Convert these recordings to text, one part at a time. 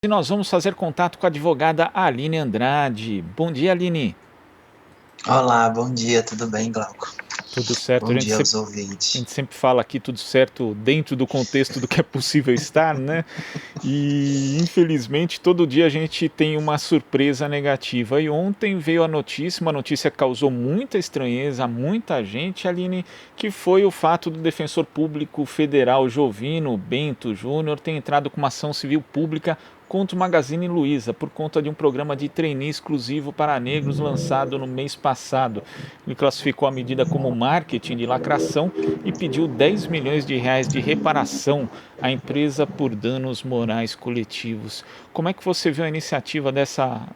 E nós vamos fazer contato com a advogada Aline Andrade. Bom dia, Aline. Olá, bom dia, tudo bem, Glauco? Tudo certo? Bom dia aos A ouvintes. gente sempre fala aqui tudo certo dentro do contexto do que é possível estar, né? E infelizmente todo dia a gente tem uma surpresa negativa. E ontem veio a notícia, uma notícia que causou muita estranheza a muita gente, Aline, que foi o fato do defensor público federal Jovino Bento Júnior ter entrado com uma ação civil pública contra o Magazine Luiza por conta de um programa de trainee exclusivo para negros lançado no mês passado. Ele classificou a medida como marketing de lacração e pediu 10 milhões de reais de reparação à empresa por danos morais coletivos. Como é que você viu a iniciativa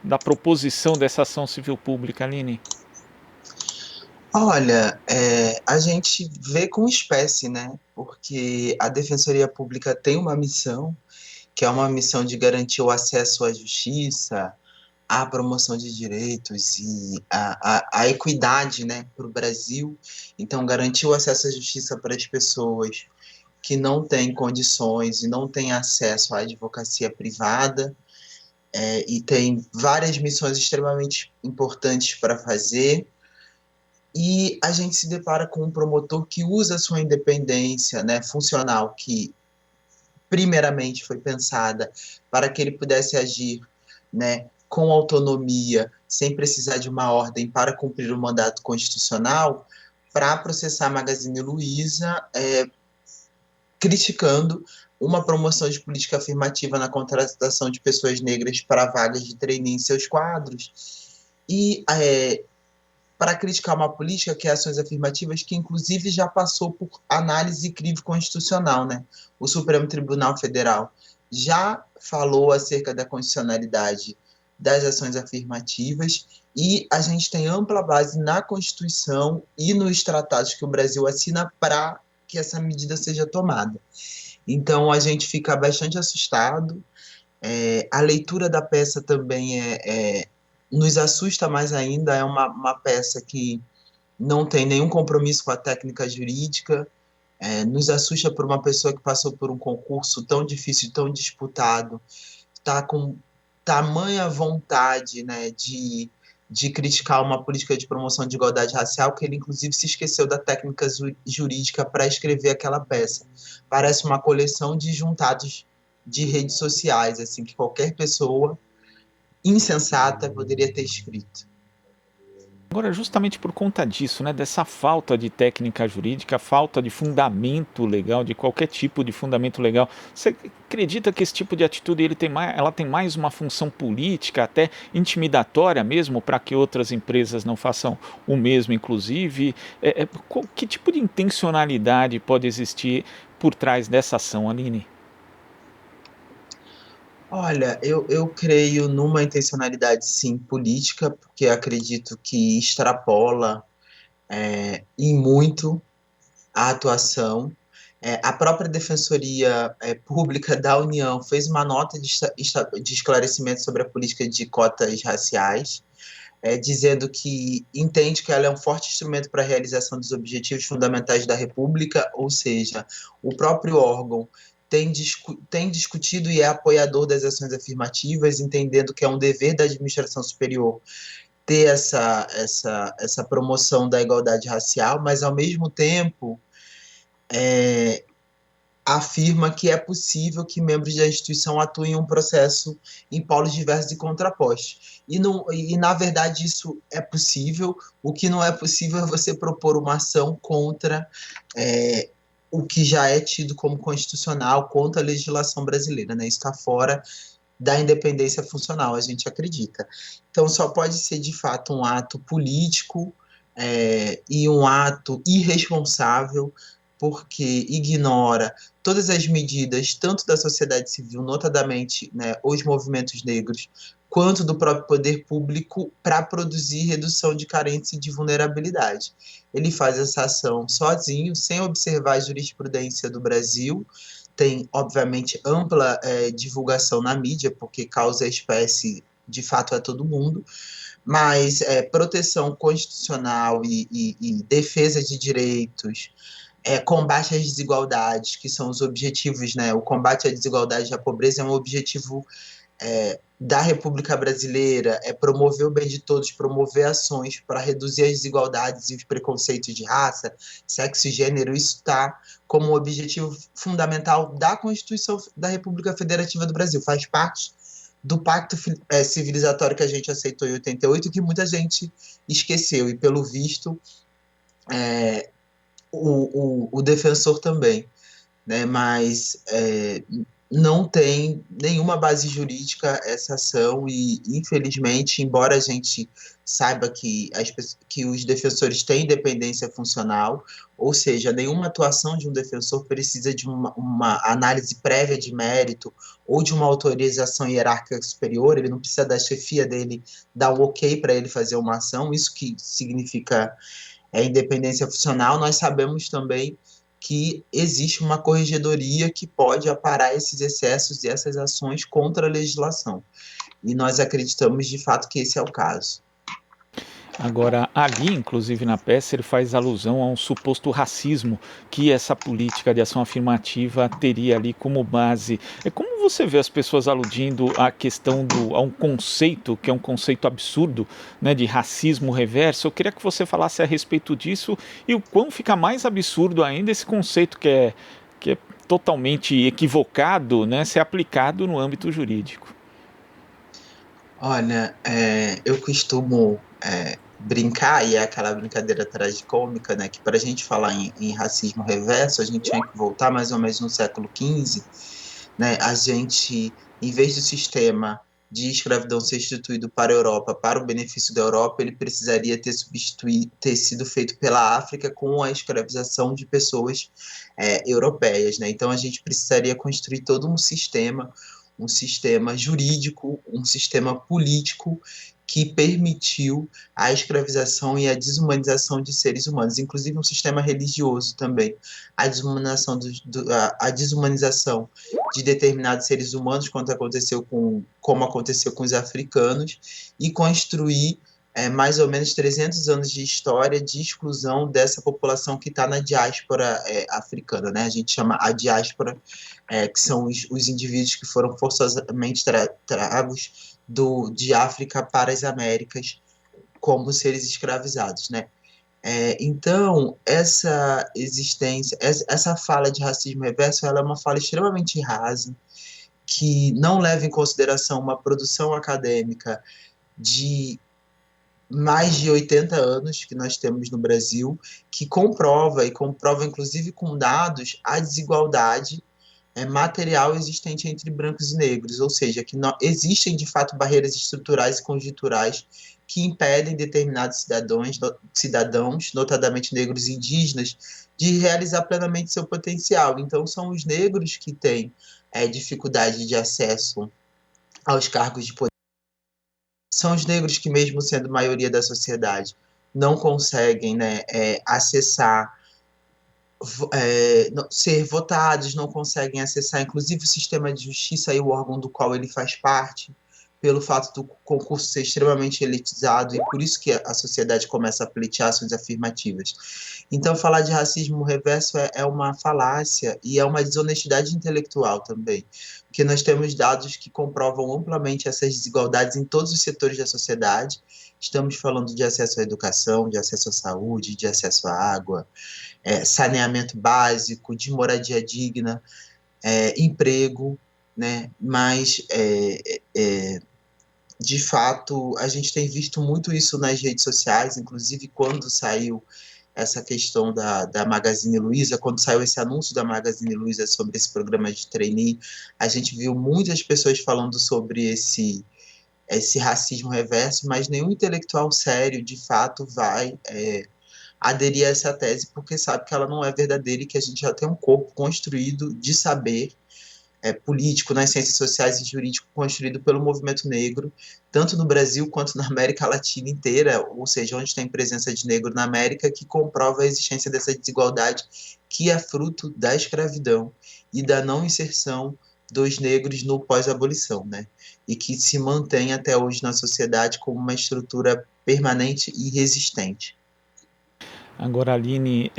da proposição dessa ação civil pública, Aline? Olha, a gente vê com espécie, né? Porque a Defensoria Pública tem uma missão, que é uma missão de garantir o acesso à justiça, à promoção de direitos e à equidade, né, para o Brasil. Então, garantir o acesso à justiça para as pessoas que não têm condições e não têm acesso à advocacia privada. E tem várias missões extremamente importantes para fazer, e a gente se depara com um promotor que usa a sua independência, né, funcional, que primeiramente foi pensada para que ele pudesse agir, né, com autonomia, sem precisar de uma ordem para cumprir o mandato constitucional, para processar a Magazine Luiza, criticando uma promoção de política afirmativa na contratação de pessoas negras para vagas de trainee em seus quadros. E para criticar uma política que é ações afirmativas, que inclusive já passou por análise e crivo constitucional, né? O Supremo Tribunal Federal já falou acerca da constitucionalidade das ações afirmativas, e a gente tem ampla base na Constituição e nos tratados que o Brasil assina para que essa medida seja tomada. Então a gente fica bastante assustado. A leitura da peça também nos assusta mais ainda. É uma peça que não tem nenhum compromisso com a técnica jurídica. Nos assusta por uma pessoa que passou por um concurso tão difícil, tão disputado, está com tamanha vontade, né, de criticar uma política de promoção de igualdade racial, que ele inclusive se esqueceu da técnica jurídica para escrever aquela peça. Parece uma coleção de juntados de redes sociais, assim, que qualquer pessoa insensata poderia ter escrito. Agora, justamente por conta disso, né, dessa falta de técnica jurídica, falta de fundamento legal, de qualquer tipo de fundamento legal, você acredita que esse tipo de atitude ela tem mais uma função política, até intimidatória mesmo, para que outras empresas não façam o mesmo, inclusive? Que tipo de intencionalidade pode existir por trás dessa ação, Aline? Olha, eu creio numa intencionalidade, sim, política, porque acredito que extrapola em muito a atuação. A própria Defensoria Pública da União fez uma nota de esclarecimento sobre a política de cotas raciais, dizendo que entende que ela é um forte instrumento para a realização dos objetivos fundamentais da República, ou seja, o próprio órgão tem discutido e é apoiador das ações afirmativas, entendendo que é um dever da administração superior ter essa promoção da igualdade racial, mas, ao mesmo tempo, afirma que é possível que membros da instituição atuem em um processo em polos diversos e contrapostos. Na verdade, isso é possível. O que não é possível é você propor uma ação contra o que já é tido como constitucional, contra a legislação brasileira, né? Isso está fora da independência funcional, a gente acredita. Então, só pode ser, de fato, um ato político, e um ato irresponsável, porque ignora todas as medidas, tanto da sociedade civil, notadamente, né, os movimentos negros, quanto do próprio poder público, para produzir redução de carência e de vulnerabilidade. Ele faz essa ação sozinho, sem observar a jurisprudência do Brasil. Tem, obviamente, ampla divulgação na mídia, porque causa espécie, de fato, a todo mundo, mas proteção constitucional e defesa de direitos, combate às desigualdades, que são os objetivos, né? O combate à desigualdade e à pobreza é um objetivo da República Brasileira é promover o bem de todos, promover ações para reduzir as desigualdades e os preconceitos de raça, sexo e gênero. Isso está como objetivo fundamental da Constituição da República Federativa do Brasil. Faz parte do pacto civilizatório que a gente aceitou em 88, que muita gente esqueceu, e pelo visto o defensor também, né? Mas não tem nenhuma base jurídica essa ação e, infelizmente, embora a gente saiba que os defensores têm independência funcional, ou seja, nenhuma atuação de um defensor precisa de uma análise prévia de mérito ou de uma autorização hierárquica superior, ele não precisa da chefia dele dar um ok para ele fazer uma ação, isso que significa independência funcional. Nós sabemos também que existe uma corregedoria que pode aparar esses excessos e essas ações contra a legislação. E nós acreditamos, de fato, que esse é o caso. Agora, ali, inclusive na peça, ele faz alusão a um suposto racismo que essa política de ação afirmativa teria ali como base. Como você vê as pessoas aludindo à questão a um conceito, que é um conceito absurdo, né, de racismo reverso? Eu queria que você falasse a respeito disso e o quão fica mais absurdo ainda esse conceito que é totalmente equivocado, né, ser aplicado no âmbito jurídico. Olha, eu costumo brincar, e é aquela brincadeira tragicômica, né, que para a gente falar em racismo reverso, a gente tinha que voltar mais ou menos no século XV, né, a gente, em vez do sistema de escravidão ser instituído para a Europa, para o benefício da Europa, ele precisaria ter sido feito pela África com a escravização de pessoas europeias, né? Então a gente precisaria construir todo um sistema jurídico, um sistema político que permitiu a escravização e a desumanização de seres humanos, inclusive um sistema religioso também, a desumanização, a desumanização de determinados seres humanos, como aconteceu com os africanos, e construir mais ou menos 300 anos de história de exclusão dessa população que está na diáspora africana, né? A gente chama a diáspora, que são os indivíduos que foram forçosamente tragos de África para as Américas como seres escravizados, né? Então, essa existência, essa fala de racismo reverso, ela é uma fala extremamente rasa, que não leva em consideração uma produção acadêmica de mais de 80 anos que nós temos no Brasil, que comprova inclusive com dados, a desigualdade material existente entre brancos e negros, ou seja, que existem de fato barreiras estruturais e conjunturais que impedem determinados cidadãos, notadamente negros e indígenas, de realizar plenamente seu potencial. Então, são os negros que têm dificuldade de acesso aos cargos de poder. São os negros que, mesmo sendo maioria da sociedade, não conseguem, né, acessar, ser votados, não conseguem acessar, inclusive, o sistema de justiça e o órgão do qual ele faz parte, pelo fato do concurso ser extremamente elitizado, e por isso que a sociedade começa a pleitear ações afirmativas. Então, falar de racismo reverso é uma falácia e é uma desonestidade intelectual também, porque nós temos dados que comprovam amplamente essas desigualdades em todos os setores da sociedade. Estamos falando de acesso à educação, de acesso à saúde, de acesso à água, saneamento básico, de moradia digna, emprego, né? Mas de fato, a gente tem visto muito isso nas redes sociais, inclusive quando saiu essa questão da Magazine Luiza, quando saiu esse anúncio da Magazine Luiza sobre esse programa de trainee, a gente viu muitas pessoas falando sobre esse racismo reverso, mas nenhum intelectual sério, de fato, vai aderir a essa tese, porque sabe que ela não é verdadeira e que a gente já tem um corpo construído de saber político nas ciências sociais e jurídico construído pelo movimento negro, tanto no Brasil quanto na América Latina inteira, ou seja, onde tem presença de negro na América, que comprova a existência dessa desigualdade que é fruto da escravidão e da não inserção dos negros no pós-abolição, né? E que se mantém até hoje na sociedade como uma estrutura permanente e resistente. Agora, Aline,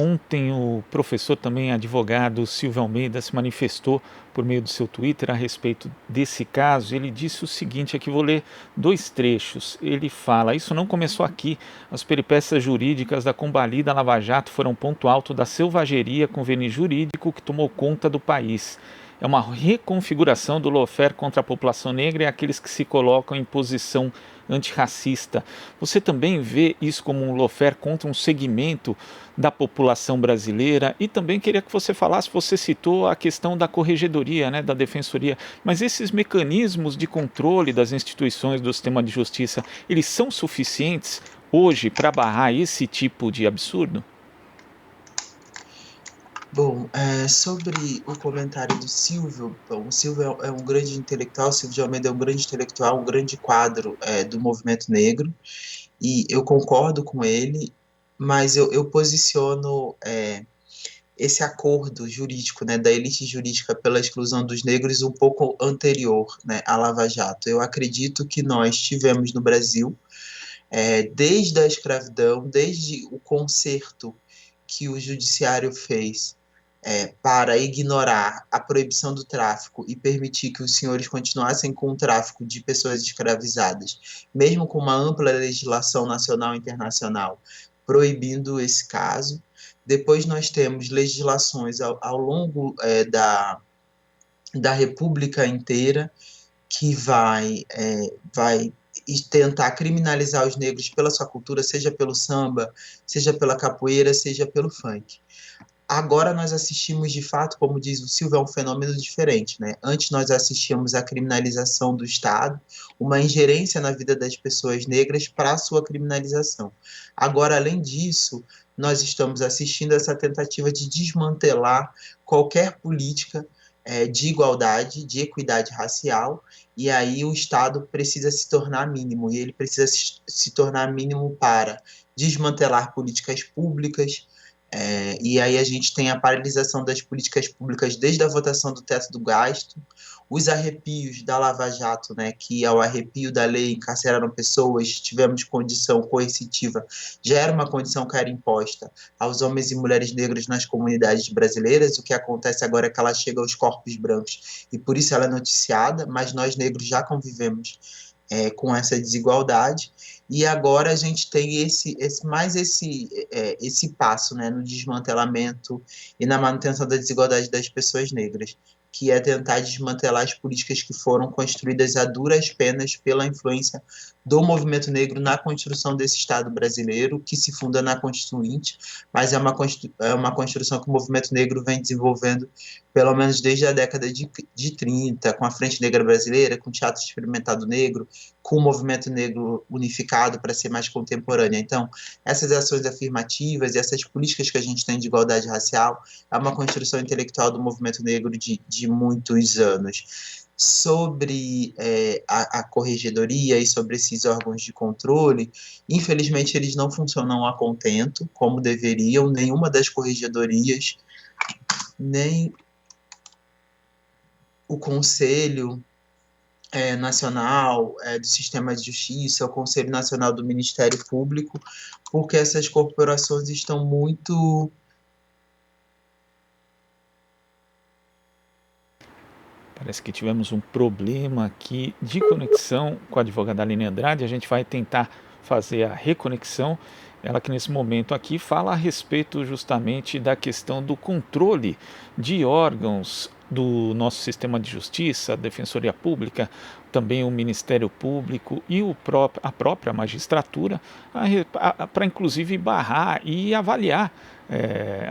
ontem o professor também advogado Silvio Almeida se manifestou por meio do seu Twitter a respeito desse caso. Ele disse o seguinte, aqui vou ler dois trechos. Ele fala, isso não começou aqui, as peripécias jurídicas da combalida Lava Jato foram ponto alto da selvageria com verniz jurídico que tomou conta do país. É uma reconfiguração do lawfare contra a população negra e aqueles que se colocam em posição antirracista. Você também vê isso como um lawfare contra um segmento da população brasileira? E também queria que você falasse, você citou a questão da corregedoria, né, da defensoria, mas esses mecanismos de controle das instituições do sistema de justiça, eles são suficientes hoje para barrar esse tipo de absurdo? Bom, sobre o comentário do Silvio, bom, o Silvio é um grande intelectual, o Silvio de Almeida é um grande intelectual, um grande quadro do movimento negro, e eu concordo com ele, mas eu posiciono esse acordo jurídico, né, da elite jurídica pela exclusão dos negros um pouco anterior, né, à Lava Jato. Eu acredito que nós tivemos no Brasil, desde a escravidão, desde o conserto que o judiciário fez para ignorar a proibição do tráfico e permitir que os senhores continuassem com o tráfico de pessoas escravizadas, mesmo com uma ampla legislação nacional e internacional proibindo esse caso. Depois nós temos legislações ao longo da República inteira que vai tentar criminalizar os negros pela sua cultura, seja pelo samba, seja pela capoeira, seja pelo funk. Agora nós assistimos, de fato, como diz o Silvio, é um fenômeno diferente, né? Antes nós assistíamos à criminalização do Estado, uma ingerência na vida das pessoas negras para a sua criminalização. Agora, além disso, nós estamos assistindo a essa tentativa de desmantelar qualquer política de igualdade, de equidade racial, e aí o Estado precisa se tornar mínimo, e ele precisa se tornar mínimo para desmantelar políticas públicas, e aí a gente tem a paralisação das políticas públicas desde a votação do teto do gasto, os arrepios da Lava Jato, né, que ao arrepio da lei encarceraram pessoas, tivemos condição coercitiva, já era uma condição que era imposta aos homens e mulheres negros nas comunidades brasileiras. O que acontece agora é que ela chega aos corpos brancos e por isso ela é noticiada, mas nós negros já convivemos com essa desigualdade, e agora a gente tem esse passo, né, no desmantelamento e na manutenção da desigualdade das pessoas negras, que é tentar desmantelar as políticas que foram construídas a duras penas pela influência do movimento negro na construção desse Estado brasileiro, que se funda na Constituinte, mas é uma construção que o movimento negro vem desenvolvendo pelo menos desde a década de 30, com a Frente Negra Brasileira, com o Teatro Experimentado Negro, com o movimento negro unificado para ser mais contemporânea. Então, essas ações afirmativas e essas políticas que a gente tem de igualdade racial é uma construção intelectual do movimento negro de muitos anos. Sobre a corregedoria e sobre esses órgãos de controle, infelizmente eles não funcionam a contento, como deveriam, nenhuma das corregedorias, nem o Conselho Nacional do Sistema de Justiça, o Conselho Nacional do Ministério Público, porque essas corporações estão muito... Parece que tivemos um problema aqui de conexão com a advogada Aline Andrade. A gente vai tentar fazer a reconexão. Ela que nesse momento aqui fala a respeito justamente da questão do controle de órgãos do nosso sistema de justiça, a Defensoria Pública, também o Ministério Público e a própria magistratura, para inclusive barrar e avaliar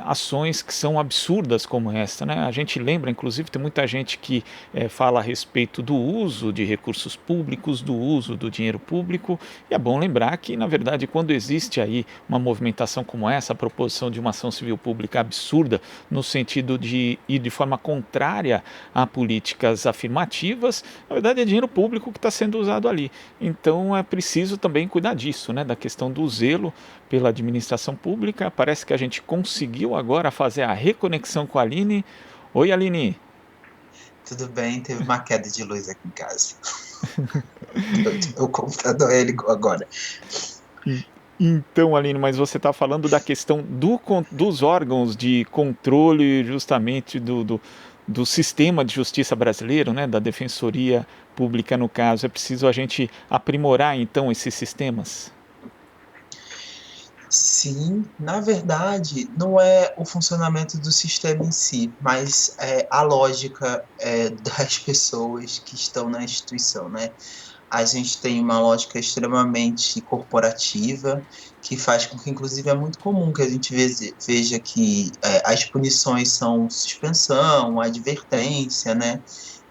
ações que são absurdas como esta, né? A gente lembra, inclusive, tem muita gente que fala a respeito do uso de recursos públicos, do uso do dinheiro público, e é bom lembrar que, na verdade, quando existe aí uma movimentação como essa, a proposição de uma ação civil pública absurda, no sentido de ir de forma contrária a políticas afirmativas, na verdade é dinheiro público que está sendo usado ali. Então é preciso também cuidar disso, né? Da questão do zelo pela administração pública. Parece que a gente conseguiu agora fazer a reconexão com a Aline. Oi, Aline. Tudo bem, teve uma queda de luz aqui em casa. O computador ligou agora. Então, Aline, mas você está falando da questão dos órgãos de controle justamente do sistema de justiça brasileiro, né, da Defensoria Pública no caso. É preciso a gente aprimorar então esses sistemas? Sim, na verdade, não é o funcionamento do sistema em si, mas a lógica das pessoas que estão na instituição, né? A gente tem uma lógica extremamente corporativa, que faz com que, inclusive, é muito comum que a gente veja que as punições são suspensão, advertência, né?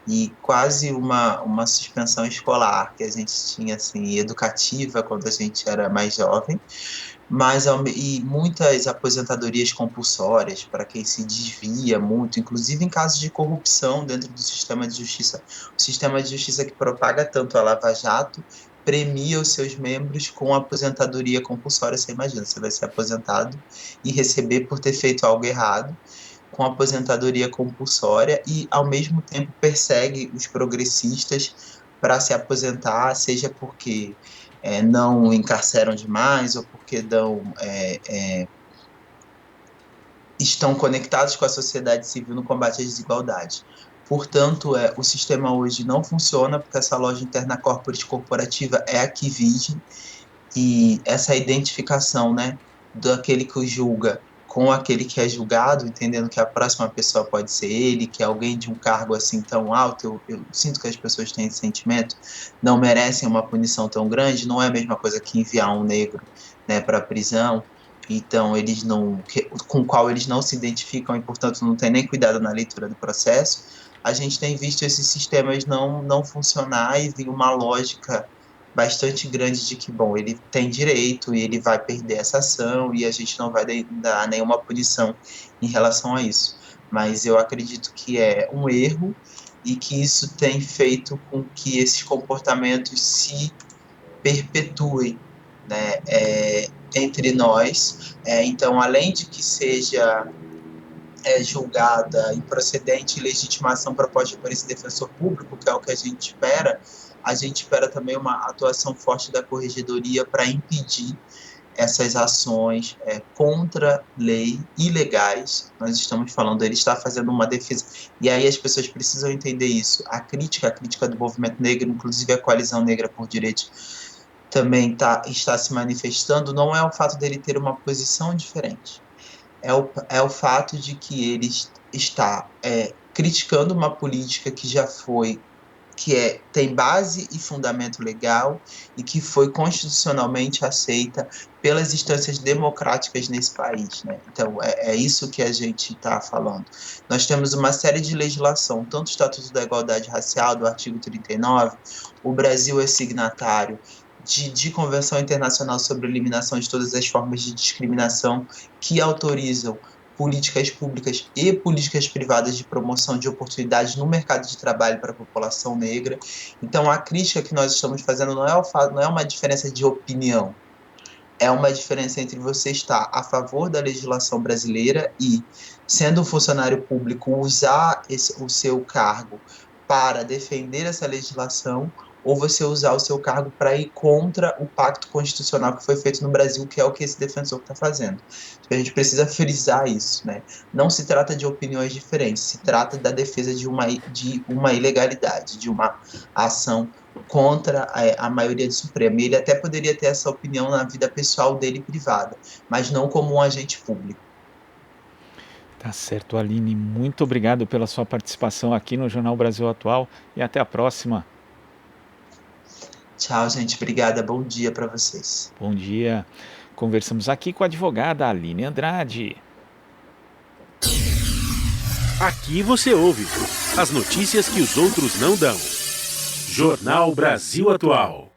E quase uma suspensão escolar que a gente tinha, assim, educativa quando a gente era mais jovem, mas e muitas aposentadorias compulsórias para quem se desvia muito, inclusive em casos de corrupção dentro do sistema de justiça. O sistema de justiça que propaga tanto a Lava Jato premia os seus membros com aposentadoria compulsória. Você imagina, você vai ser aposentado e receber por ter feito algo errado, com aposentadoria compulsória, e ao mesmo tempo persegue os progressistas para se aposentar, seja porque não encarceram demais ou porque estão conectados com a sociedade civil no combate à desigualdade. Portanto, o sistema hoje não funciona porque essa loja interna corporativa é a que vige, e essa identificação, né, daquele que julga com aquele que é julgado, entendendo que a próxima pessoa pode ser ele, que é alguém de um cargo assim tão alto, eu sinto que as pessoas têm esse sentimento, não merecem uma punição tão grande, não é a mesma coisa que enviar um negro, né, para a prisão. Então, eles não, com o qual eles não se identificam e, portanto, não tem nem cuidado na leitura do processo. A gente tem visto esses sistemas não funcionar e vir uma lógica bastante grande de que, bom, ele tem direito e ele vai perder essa ação e a gente não vai dar nenhuma punição em relação a isso. Mas eu acredito que é um erro e que isso tem feito com que esses comportamentos se perpetuem, né, entre nós. Então, além de que seja julgada improcedente e legitimação proposta por esse defensor público, que é o que a gente espera também uma atuação forte da corregedoria para impedir essas ações contra lei ilegais. Nós estamos falando, ele está fazendo uma defesa, e aí as pessoas precisam entender isso. A crítica do movimento negro, inclusive a Coalizão Negra por Direitos, também está se manifestando, não é o fato dele ter uma posição diferente, é o fato de que ele está criticando uma política que já foi, tem base e fundamento legal e que foi constitucionalmente aceita pelas instâncias democráticas nesse país, né? Então, é isso que a gente está falando. Nós temos uma série de legislação, tanto o Estatuto da Igualdade Racial, do artigo 39, o Brasil é signatário de Convenção Internacional sobre a Eliminação de Todas as Formas de Discriminação, que autorizam políticas públicas e políticas privadas de promoção de oportunidades no mercado de trabalho para a população negra. Então, a crítica que nós estamos fazendo não é uma diferença de opinião, é uma diferença entre você estar a favor da legislação brasileira e, sendo um funcionário público, usar o seu cargo para defender essa legislação, ou você usar o seu cargo para ir contra o pacto constitucional que foi feito no Brasil, que é o que esse defensor está fazendo. A gente precisa frisar isso, né? Não se trata de opiniões diferentes, se trata da defesa de uma ilegalidade, de uma ação contra a maioria do Supremo. E ele até poderia ter essa opinião na vida pessoal dele privada, mas não como um agente público. Tá certo, Aline. Muito obrigado pela sua participação aqui no Jornal Brasil Atual e até a próxima. Tchau, gente. Obrigada. Bom dia para vocês. Bom dia. Conversamos aqui com a advogada Aline Andrade. Aqui você ouve as notícias que os outros não dão. Jornal Brasil Atual.